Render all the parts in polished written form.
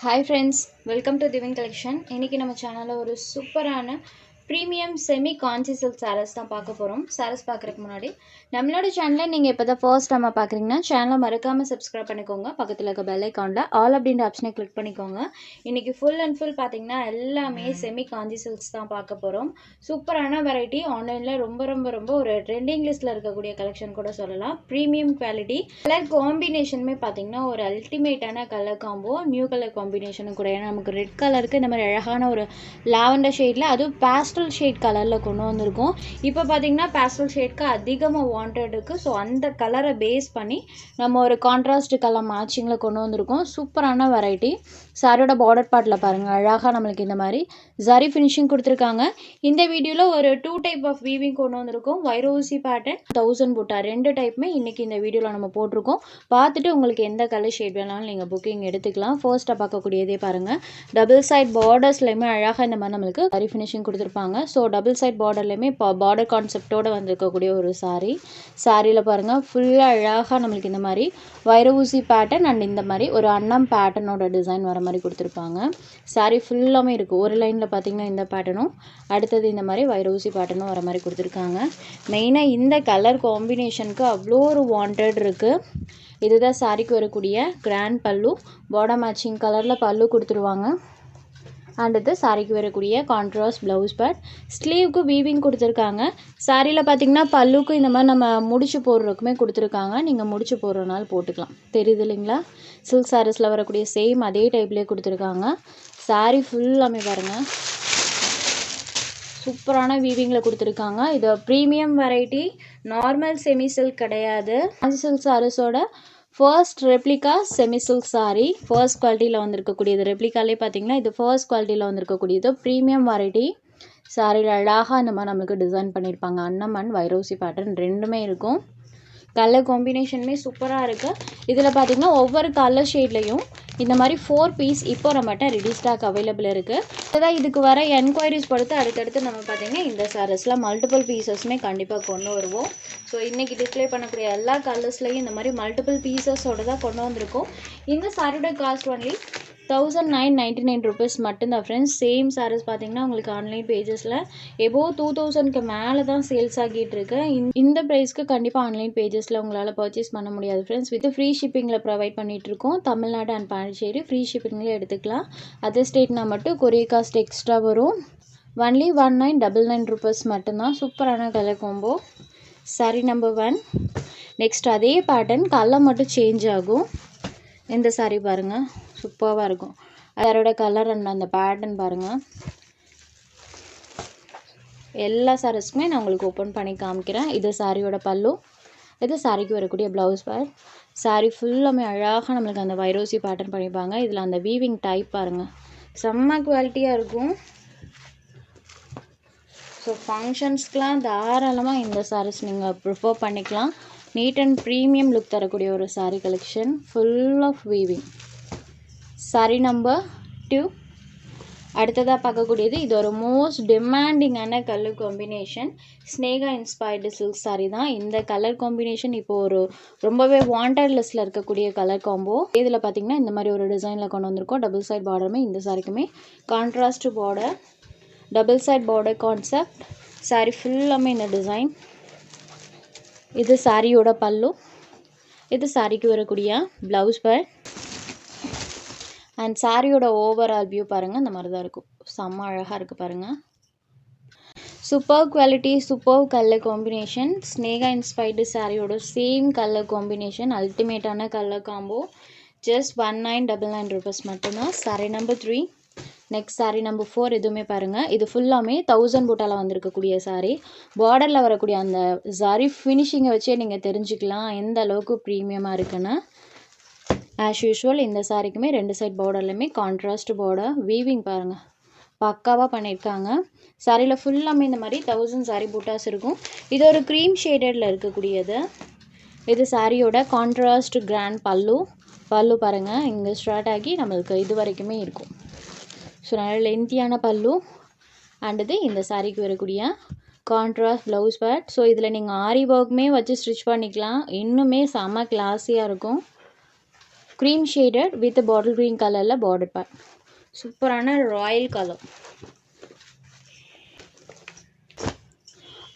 Hi friends, welcome to Divine Collection. இன்னைக்கு நம்ம சேனல்ல ஒரு சூப்பரான ப்ரீமியம் செமி காஞ்சி சில்க் சாரீஸ் தான் பார்க்க போகிறோம். சாரீஸ் பார்க்குறதுக்கு முன்னாடி நம்மளோட சேனலை நீங்கள் இப்போ தான் ஃபர்ஸ்ட் டைமாக பார்க்குறீங்கன்னா சேனலை மறக்காமல் சப்ஸ்கிரைப் பண்ணிக்கோங்க. பக்கத்தில் இருக்க பெல் ஐக்கானில் ஆல் அப்படின்ற ஆப்ஷனை கிளிக் பண்ணிக்கோங்க. இன்றைக்கி ஃபுல் அண்ட் ஃபுல் பார்த்தீங்கன்னா எல்லாமே செமி காஞ்சி சில்க்ஸ் தான் பார்க்க போகிறோம். சூப்பரான வெரைட்டி, ஆன்லைனில் ரொம்ப ஒரு ட்ரெண்டிங் லிஸ்ட்டில் இருக்கக்கூடிய கலெக்ஷன் கூட சொல்லலாம். ப்ரீமியம் குவாலிட்டி, கலர் காம்பினேஷனுமே பார்த்தீங்கன்னா ஒரு அல்டிமேட்டான கலர் காம்போ, நியூ கலர் காம்பினேஷனும் கூட. ஏன்னா நமக்கு ரெட் கலருக்கு இந்த மாதிரி அழகான ஒரு லாவெண்டர் ஷேடில் அதுவும் பேஸ்டல் ஷேட் கலரில் கொண்டு வந்திருக்கோம். இப்போ பார்த்தீங்கன்னா பேஸ்டல் ஷேட்க்கு அதிகமாக வாண்டட் இருக்குது. ஸோ அந்த கலரை பேஸ் பண்ணி நம்ம ஒரு கான்ட்ராஸ்ட் கலர் மேட்சிங்கில் கொண்டு வந்திருக்கோம். சூப்பரான வெரைட்டி. சாரியோட பார்டர் பார்ட்டில் பாருங்கள், அழகாக நம்மளுக்கு இந்த மாதிரி ஜரி ஃபினிஷிங் கொடுத்துருக்காங்க. இந்த வீடியோவில் ஒரு 2 டைப் ஆஃப் வீவிங் கொண்டு வந்திருக்கோம். வைரோசி பேட்டர்ன், 1000 புட்டா, 2 டைப்புமே இன்றைக்கி இந்த வீடியோவில் நம்ம போட்டிருக்கோம். பார்த்துட்டு உங்களுக்கு எந்த கலர் ஷேட் வேணாலும் நீங்கள் புக்கிங் எடுத்துக்கலாம். ஃபர்ஸ்ட்டாக பார்க்கக்கூடியதே பாருங்கள், டபுள் சைட் பார்டர்ஸ்லையுமே அழகாக இந்த மாதிரி நம்மளுக்கு ஜரி ஃபினிஷிங் கொடுத்துருப்பாங்க. ஸோ டபுள் சைட் பார்டர்லையுமே இப்போ பார்டர் கான்செப்டோடு வந்திருக்கக்கூடிய ஒரு சாரியில் பாருங்கள், ஃபுல்லாக அழகாக நம்மளுக்கு இந்த மாதிரி வைரஊசி பேட்டர்ன் அண்ட் இந்த மாதிரி ஒரு அன்னம் பேட்டர்னோட டிசைன் வர மாதிரி கொடுத்துருப்பாங்க. சாரி ஃபுல்லாமே இருக்குது. ஒரு லைனில் பார்த்தீங்கன்னா இந்த பேட்டர்னும், அடுத்தது இந்த மாதிரி வைரஊசி பேட்டர்னும் வர மாதிரி கொடுத்துருக்காங்க. மெயினாக இந்த கலர் காம்பினேஷனுக்கு அவ்வளோ ஒரு வாண்டட் இருக்குது. இதுதான் சாரிக்கு வரக்கூடிய கிராண்ட் பல்லு. பார்டர் மேட்சிங் கலரில் பல்லு கொடுத்துருவாங்க. அண்ட் இது சாரிக்கு வரக்கூடிய கான்ட்ராஸ்ட் ப்ளவுஸ் பேட். ஸ்லீவுக்கு வீவிங் கொடுத்துருக்காங்க. சாரியில் பார்த்தீங்கன்னா பல்லுக்கு இந்த மாதிரி நம்ம முடிச்சு போடுறதுக்குமே கொடுத்துருக்காங்க. நீங்கள் முடிச்சு போடுறதுனால போட்டுக்கலாம். தெரியுது இல்லைங்களா? சில்க் சாரீஸில் வரக்கூடிய சேம் அதே டைப்லேயே கொடுத்துருக்காங்க. சாரி ஃபுல்லாமே பாருங்கள், சூப்பரான வீவிங்கில் கொடுத்துருக்காங்க. இது premium variety, normal semi silk கிடையாது. காஞ்சி சில்க் சாரீஸோட first replica semi silk saree. First குவாலிட்டியில் வந்திருக்கக்கூடியது. ரெப்ளிகாலே பார்த்தீங்கன்னா இது ஃபர்ஸ்ட் குவாலிட்டியில் வந்திருக்கக்கூடியது ப்ரீமியம் வெரைட்டி. சாரியில் அழகாக இந்த மாதிரி நம்மளுக்கு டிசைன் பண்ணியிருப்பாங்க. அன்னம் அண்ட் வைரோசி பேட்டர்ன் ரெண்டுமே இருக்கும். கலர் காம்பினேஷனுமே சூப்பராக இருக்குது. இதில் பார்த்திங்கன்னா ஒவ்வொரு கலர் ஷேட்லேயும் இந்த மாதிரி 4 பீஸ் இப்போ நம்மகிட்ட ரெடி ஸ்டாக் அவைலபிள் இருக்குது. அதுதான் இதுக்கு வர என்கொயரிஸ் பொறுத்து அடுத்தடுத்து நம்ம பார்த்திங்கன்னா இந்த சாரீஸில் மல்டிபிள் பீசஸுமே கண்டிப்பாக கொண்டு வருவோம். ஸோ இன்றைக்கி டிஸ்பிளே பண்ணக்கூடிய எல்லா கலர்ஸ்லையும் இந்த மாதிரி மல்டிபிள் பீசஸோடு தான் கொண்டு வந்திருக்கோம். இந்த சாரியோட காஸ்ட் ஒன்லி 1999 rupees மட்டும்தான் ஃப்ரெண்ட்ஸ். சேம் சாரீஸ் பார்த்தீங்கன்னா உங்களுக்கு ஆன்லைன் பேஜஸில் எபோவ் 2000க்கு மேலே தான் சேல்ஸ் ஆகிட்டு இருக்கு. இந்த ப்ரைஸ்க்கு கண்டிப்பாக ஆன்லைன் பேஜஸில் உங்களால் பர்ச்சேஸ் பண்ண முடியாது ஃப்ரெண்ட்ஸ். வித் ஃப்ரீ ஷிப்பிங்கில் ப்ரொவைட் பண்ணிகிட்ருக்கோம். தமிழ்நாடு அண்ட் பாண்டிச்சேரி ஃப்ரீ ஷிப்பிங்கில் எடுத்துக்கலாம். அதர் ஸ்டேட்னா மட்டும் கொரியர் காஸ்ட் எக்ஸ்ட்ரா வரும். ஒன்லி 1999 rupees மட்டும்தான். சூப்பரான colour combo. Sorry number 1. Next அதே பேட்டர்ன் கலர் மட்டும் சேஞ்ச் ஆகும். இந்த சாரி பாருங்கள், சூப்பராக இருக்கும். அதோட கலர் அண்ட் அந்த பேட்டர்ன் பாருங்கள். எல்லா சாரீஸ்க்குமே நான் உங்களுக்கு ஓப்பன் பண்ணி காமிக்கிறேன். இது சாரியோட பல்லு, இது சாரிக்கு வரக்கூடிய ப்ளவுஸ் பேட். சாரி ஃபுல்லாமே அழகாக நம்மளுக்கு அந்த வைரோசி பேட்டர்ன் பண்ணியிருப்பாங்க. இதில் அந்த வீவிங் டைப் பாருங்கள், செம்ம குவாலிட்டியாக இருக்கும். ஸோ ஃபங்க்ஷன்ஸ்க்கெலாம் தாராளமாக இந்த சாரீஸ் நீங்கள் ப்ரிஃபர் பண்ணிக்கலாம். நீட் அண்ட் ப்ரீமியம் லுக் தரக்கூடிய ஒரு saree collection, full of weaving. Saree number 2. அடுத்ததாக பார்க்கக்கூடியது இது ஒரு மோஸ்ட் டிமாண்டிங்கான colour combination. Sneha inspired silk saree தான். இந்த கலர் காம்பினேஷன் இப்போ ஒரு ரொம்பவே வாண்டட் லிஸ்ட்டில் இருக்கக்கூடிய கலர் காம்போ. இதில் பார்த்தீங்கன்னா இந்த மாதிரி ஒரு டிசைனில் கொண்டு வந்திருக்கோம். டபுள் சைட் பார்டருமே இந்த சாரிக்குமே contrast border, double side border concept. Saree ஃபுல்லாமே இந்த டிசைன். இது சாரியோட பல்லு, இது சாரிக்கு வரக்கூடிய ப்ளவுஸ் பேட். அண்ட் சாரியோட ஓவரால் வியூ பாருங்கள், இந்த மாதிரி தான் இருக்கும். செம்ம அழகாக இருக்குது பாருங்கள். Super quality, super colour combination. Sneha inspired சாரியோட சேம் கலர் காம்பினேஷன், அல்டிமேட்டான கலர் காம்போ. ஜஸ்ட் 1999 rupees மட்டும்தான். Saree number 3. Next saree number 4. இதுவுமே பாருங்கள், இது ஃபுல்லாமே 1000 பூட்டாவில் வந்திருக்கக்கூடிய சாரி. பார்டரில் வரக்கூடிய அந்த சாரி ஃபினிஷிங்கை வச்சே நீங்கள் தெரிஞ்சுக்கலாம் எந்த அளவுக்கு ப்ரீமியமாக இருக்குன்னு. ஆஸ் யூஷுவல் இந்த சாரிக்குமே 2 சைட் பார்டர்லையுமே கான்ட்ராஸ்ட் பார்டர். வீவிங் பாருங்கள், பக்காவாக பண்ணியிருக்காங்க. சாரியில் ஃபுல்லாமே இந்த மாதிரி 1000 சாரி பூட்டாஸ் இருக்கும். இது ஒரு க்ரீம் ஷேடடில் இருக்கக்கூடியது. இது சாரியோட கான்ட்ராஸ்ட் கிராண்ட் பல்லு. பல்லு பாருங்கள், இங்கே ஸ்டார்ட் ஆகி நம்மளுக்கு இது வரைக்குமே இருக்கும். ஸோ நல்ல லென்த்தியான பல்லு. அண்ட் இது இந்த சாரிக்கு வரக்கூடிய கான்ட்ராஸ்ட் ப்ளவுஸ் பேட். ஸோ இதில் நீங்கள் ஆரி ஒர்க்குமே வச்சு ஸ்டிச் பண்ணிக்கலாம். இன்னுமே செம்ம கிளாஸியாக இருக்கும். Cream shaded with bottle green கலரில் பார்டர் பார்ட். சூப்பரான ராயல் கலர்.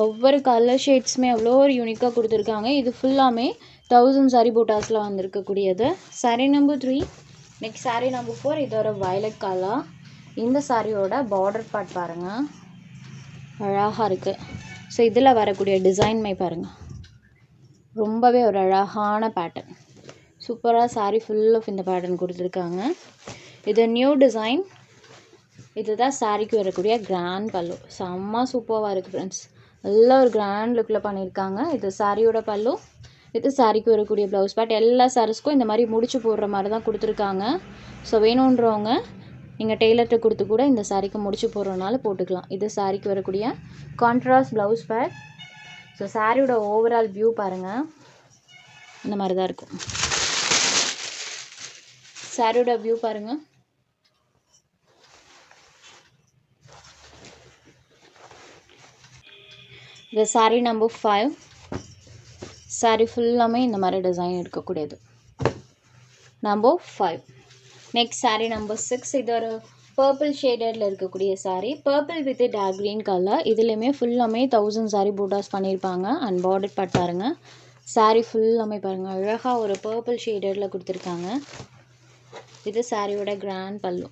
ஒவ்வொரு கலர் ஷேட்ஸுமே அவ்வளோ ஒரு யூனிக்காக கொடுத்துருக்காங்க. இது ஃபுல்லாமே 1000 சாரி பூட்டாஸில் வந்திருக்கக்கூடியது. Saree number 3. Next sari number 4. இது ஒரு வயலட் கலர். இந்த சாரியோட பார்டர் பார்ட் பாருங்கள், அழகாக இருக்குது. ஸோ இதில் வரக்கூடிய டிசைன்மை பாருங்கள், ரொம்பவே ஒரு அழகான பேட்டர்ன். சூப்பராக சாரீ ஃபுல் ஆஃப் இந்த பேட்டர்ன் கொடுத்துருக்காங்க. இது நியூ டிசைன். இதுதான் சாரிக்கு வரக்கூடிய கிராண்ட் பல்லு. செம்ம சூப்பராக இருக்குது ஃப்ரெண்ட்ஸ். நல்ல ஒரு கிராண்ட் லுக்கில் பண்ணியிருக்காங்க. இது சாரியோட பல்லு. இது சாரிக்கு வரக்கூடிய ப்ளவுஸ் பார்ட். எல்லா சாரீஸ்க்கும் இந்த மாதிரி முடிச்சு போடுற மாதிரி தான் கொடுத்துருக்காங்க. ஸோ வேணுன்றவங்க நீங்கள் டெய்லர்கிட்ட கொடுத்து கூட இந்த சாரிக்கு முடிச்சு போடுறதுனால போட்டுக்கலாம். இது சாரிக்கு வரக்கூடிய கான்ட்ராஸ்ட் ப்ளவுஸ் பார்ட். ஸோ சாரியோட ஓவரால் வியூ பாருங்கள், இந்த மாதிரி தான் இருக்கும். சாரியோட வியூ பாருங்கள். இது சாரீ நம்பர் 5. சாரீ ஃபுல்லாமே இந்த மாதிரி டிசைன் இருக்கக்கூடியது. நம்பர் 5. Next sari number 6. இது ஒரு பர்பிள் ஷேடடில் இருக்கக்கூடிய sari. Purple with dark green colour. இதுலேயுமே ஃபுல்லாமே 1000 சாரீ பூட்டாஸ் பண்ணியிருப்பாங்க. அண்ட் பார்டர் பார்ட் பாருங்கள். சாரீ ஃபுல்லாமே பாருங்கள், அழகாக ஒரு பர்பிள் ஷேடடில் கொடுத்துருக்காங்க. இது சாரியோட கிராண்ட் பல்லு.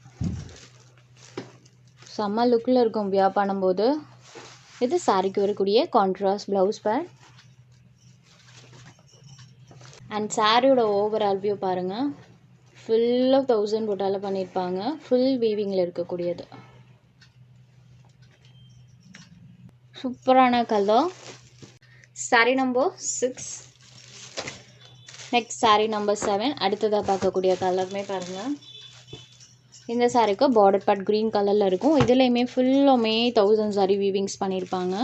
செம்ம லுக்கில் இருக்கும் வியர் பண்ணும்போது. இது சாரிக்கு வரக்கூடிய கான்ட்ராஸ்ட் ப்ளவுஸ் பார்ட். அண்ட் சாரியோட ஓவரால் வியூ பாருங்கள், ஃபுல் ஆஃப் 1000 பூட்டால் பண்ணியிருப்பாங்க. ஃபுல் வீவிங்கில் இருக்கக்கூடியது. சூப்பரான colour. Sari number 6. Next sari number 7. அடுத்ததாக பார்க்கக்கூடிய கலருமே பாருங்கள். இந்த சாரீக்கு பார்டர் பார்ட் க்ரீன் கலரில் இருக்கும். இதுலேயுமே ஃபுல்லுமே 1000 சாரீ வீவிங்ஸ் பண்ணியிருப்பாங்க.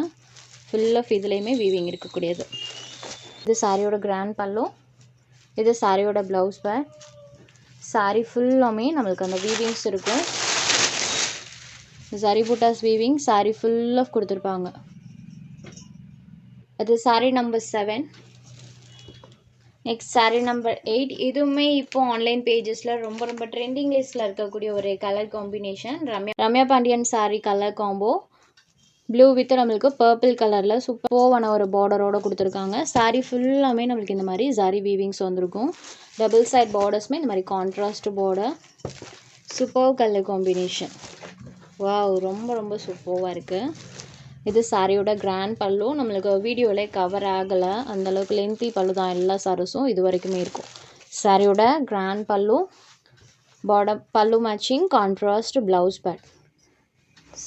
ஃபுல் ஆஃப் இதுலேயுமே வீவிங் இருக்கக்கூடியது. இது சாரியோட கிராண்ட் பல்லு. இது சாரியோட ப்ளவுஸ் பார்ட். சாரீ ஃபுல்லாமே நம்மளுக்கு அந்த வீவிங்ஸ் இருக்கும். சாரி பூட்டாஸ் வீவிங் சாரீ ஃபுல் ஆஃப் கொடுத்துருப்பாங்க. அது sari number 7. Next sari number 8. இதுவுமே இப்போ ஆன்லைன் பேஜஸில் ரொம்ப ட்ரெண்டிங் லிஸ்ட்டில் இருக்கக்கூடிய ஒரு colour combination. Ramya Pandian sari colour combo. Blue with நம்மளுக்கு பர்பிள் கலரில் சூப்பரான ஒரு பார்டரோடு கொடுத்துருக்காங்க. சாரீ ஃபுல்லாமே நம்மளுக்கு இந்த மாதிரி சாரி வீவிங்ஸ் வந்திருக்கும். டபுள் சைட் பார்டர்ஸுமே இந்த மாதிரி contrast border. Super colour combination. Wow, ரொம்ப சூப்பராக இருக்குது. இது சாரியோட கிராண்ட் பல்லு. நம்மளுக்கு வீடியோவில் கவர் ஆகலை, அந்தளவுக்கு லென்த்தி பல்லு தான் எல்லா சாரீஸும் இது வரைக்குமே இருக்கும். சாரியோட கிராண்ட் பல்லு, பார்டர் பல்லு matching contrast blouse part.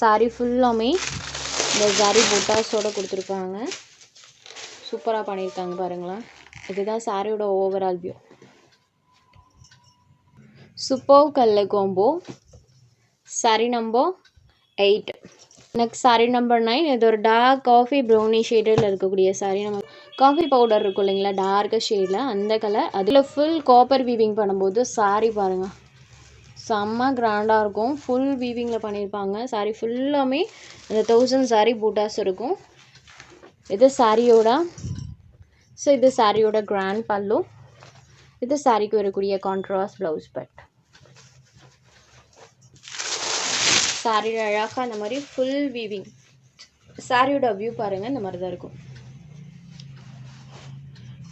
Sari ஃபுல்லாமே இந்த சாரி பூட்டாஸோடு கொடுத்துருக்காங்க. சூப்பராக பண்ணியிருக்காங்க பாருங்களேன். இதுதான் சாரியோட overall view. Super colour combo. Sari number 8. Next sari number 9. இது ஒரு டார்க் காஃபி ப்ரௌனி ஷேடில் இருக்கக்கூடிய சாரீ. நம்ம காஃபி பவுடர் இருக்கும் இல்லைங்களா, டார்க் ஷேடில் அந்த கலர். அதில் ஃபுல் காப்பர் வீவிங் பண்ணும்போது சாரீ பாருங்கள் செம்ம கிராண்டாக இருக்கும். ஃபுல் வீவிங்கில் பண்ணியிருப்பாங்க. சாரீ ஃபுல்லாமே அந்த 1000 சாரீ பூட்டாஸ் இருக்கும். இது சாரியோட இது சாரியோட கிராண்ட் பல்லு. இது சாரிக்கு வரக்கூடிய கான்ட்ராஸ்ட் ப்ளவுஸ் பார்ட். சாரீ அழகாக அந்த மாதிரி ஃபுல் வீவிங். சாரியோட வியூ பாருங்கள், இந்த மாதிரி தான் இருக்கும்.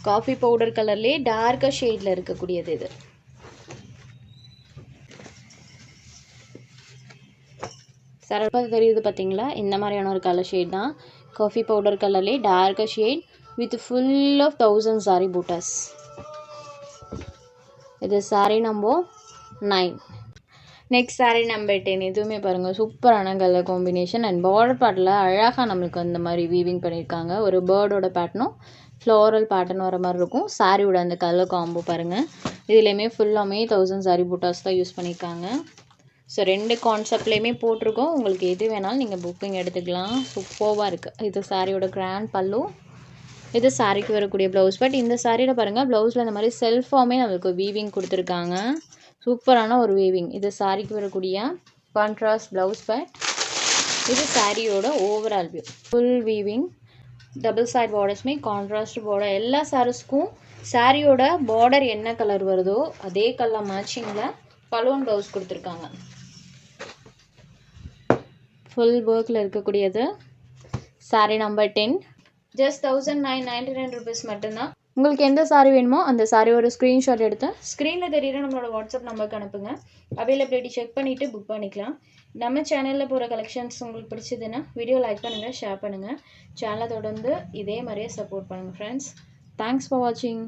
காஃபி பவுடர் கலர்லேயே டார்க் ஷேடில் இருக்கக்கூடியது இது. சரப்பாக தெரியுது பார்த்தீங்களா, இந்த மாதிரியான ஒரு கலர் ஷேட் தான். காஃபி பவுடர் கலர்லேயே dark shade with full of 1000 saree buttas. இது saree number 9. Next sari number 10. இதுவுமே பாருங்கள் சூப்பரான கலர் காம்பினேஷன். அண்ட் பார்டர் பார்ட்டில் அழகாக நம்மளுக்கு அந்த மாதிரி வீவிங் பண்ணியிருக்காங்க. ஒரு பேர்டோட பேட்டர்னும் ஃப்ளோரல் பேட்டர்ன் வர மாதிரி இருக்கும். சாரியோட அந்த கலர் காம்போ பாருங்கள். இதுலேயுமே ஃபுல்லாமே 1000 சாரீ பூட்டாஸ் தான் யூஸ் பண்ணியிருக்காங்க. ஸோ 2 கான்செப்ட்லேயுமே போட்டிருக்கோம். உங்களுக்கு எது வேணாலும் நீங்கள் புக்கிங் எடுத்துக்கலாம். சூப்பராக இருக்குது. இது சாரியோட கிராண்ட் பல்லு. இது சாரிக்கு வரக்கூடிய ப்ளவுஸ் பார்ட். இந்த சாரியில் பாருங்கள் ப்ளவுஸில் இந்த மாதிரி செல்ஃபாமே நம்மளுக்கு வீவிங் கொடுத்துருக்காங்க. சூப்பரான ஒரு வீவிங். இது சாரிக்கு வரக்கூடிய கான்ட்ராஸ்ட் ப்ளவுஸ் பார்ட். இது சாரியோட overall view. Full weaving, double side பார்டர்ஸுமே கான்ட்ராஸ்ட் பார்டர். எல்லா சாரீஸ்க்கும் சாரியோட பார்டர் என்ன கலர் வருதோ அதே கலர் மேட்சிங்கில் பலூன் ப்ளவுஸ் கொடுத்துருக்காங்க. ஃபுல் ஒர்க்கில் இருக்கக்கூடியது. சாரீ நம்பர் 10. ஜஸ்ட் 1999 rupees மட்டும்தான். உங்களுக்கு எந்த சாரீ வேணுமோ அந்த சாரீ ஒரு ஸ்க்ரீன்ஷாட் எடுத்து ஸ்க்ரீனில் தெரியுற நம்மளோட வாட்ஸ்அப் நம்பருக்கு அனுப்புங்க. அவைலபிலிட்டி செக் பண்ணிவிட்டு புக் பண்ணிக்கலாம். நம்ம சேனலில் போகிற கலெக்ஷன்ஸ் உங்களுக்கு பிடிச்சதுன்னா வீடியோ லைக் பண்ணுங்கள், ஷேர் பண்ணுங்கள். சேனலை தொடர்ந்து இதே மாதிரியே சப்போர்ட் பண்ணுங்கள் ஃப்ரெண்ட்ஸ். தேங்க்ஸ் ஃபார் வாட்சிங்.